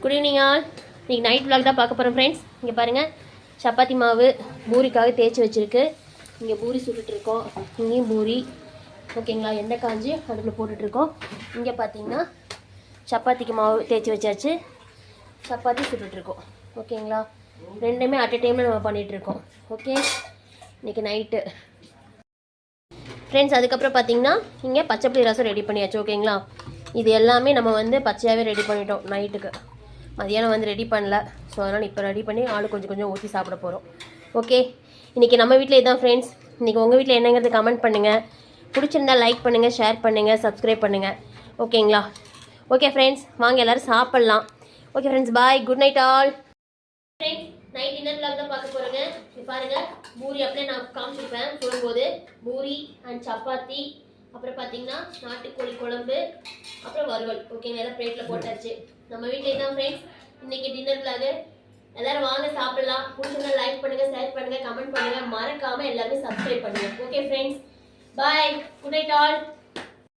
Good evening all. இன்றைக்கி night vlog தான் பார்க்க போகிறோம் ஃப்ரெண்ட்ஸ். இங்கே பாருங்கள், சப்பாத்தி மாவு பூரிக்காக தேய்ச்சி வச்சுருக்கு. இங்கே பூரி சுட்டுட்ருக்கோம், இங்கேயும் பூரி. ஓகேங்களா, எண்ணெய் காஞ்சி அடுப்பில் போட்டுட்ருக்கோம். இங்கே பார்த்தீங்கன்னா சப்பாத்திக்கு மாவு தேய்ச்சி வச்சாச்சு, சப்பாத்தி சுட்டுட்ருக்கோம். ஓகேங்களா, ரெண்டுமே அட் எ டைமில் நம்ம பண்ணிகிட்ருக்கோம். ஓகே, இன்றைக்கி நைட்டு ஃப்ரெண்ட்ஸ். அதுக்கப்புறம் பார்த்தீங்கன்னா இங்கே பச்சைப்புளி ரசம் ரெடி பண்ணியாச்சு. ஓகேங்களா, இது எல்லாமே நம்ம வந்து பச்சையாகவே ரெடி பண்ணிட்டோம் நைட்டுக்கு. மதியானம் வந்து ரெடி பண்ணல, ஸோ அதனால் இப்போ ரெடி பண்ணி ஆளு கொஞ்சம் கொஞ்சம் ஊற்றி சாப்பிட போகிறோம். ஓகே, இன்றைக்கி நம்ம வீட்டில் இதுதான் ஃப்ரெண்ட்ஸ். இன்றைக்கி உங்கள் வீட்டில் என்னங்கிறது கமெண்ட் பண்ணுங்கள். பிடிச்சிருந்தால் லைக் பண்ணுங்கள், ஷேர் பண்ணுங்கள், சப்ஸ்கிரைப் பண்ணுங்கள். ஓகேங்களா, ஓகே ஃப்ரெண்ட்ஸ், வாங்க எல்லோரும் சாப்பிட்லாம். Okay friends, bye, good night all. Friends, night dinner vlog தான் பார்க்க போகிறேங்க. பாருங்கள், பூரி அப்படியே நான் காமிச்சிருப்பேன் சொல்லும்போது. பூரி அண்ட் சப்பாத்தி, அப்புறம் பார்த்தீங்கன்னா நாட்டுக்கோழி குழம்பு, அப்புறம் வறுவல். ஓகேங்க, எல்லாம் பிளேட்டில் போட்டாச்சு. நம்ம வீட்டில் தான் ஃப்ரெண்ட்ஸ் இன்றைக்கி டின்னர் விளாக். எல்லோரும் வாங்க சாப்பிட்லாம். பிடிச்சிருந்தா லைக் பண்ணுங்கள், ஷேர் பண்ணுங்கள், கமெண்ட் பண்ணுங்கள், மறக்காமல் எல்லாருமே சப்ஸ்கிரைப் பண்ணுங்கள். Okay friends, bye, good night all.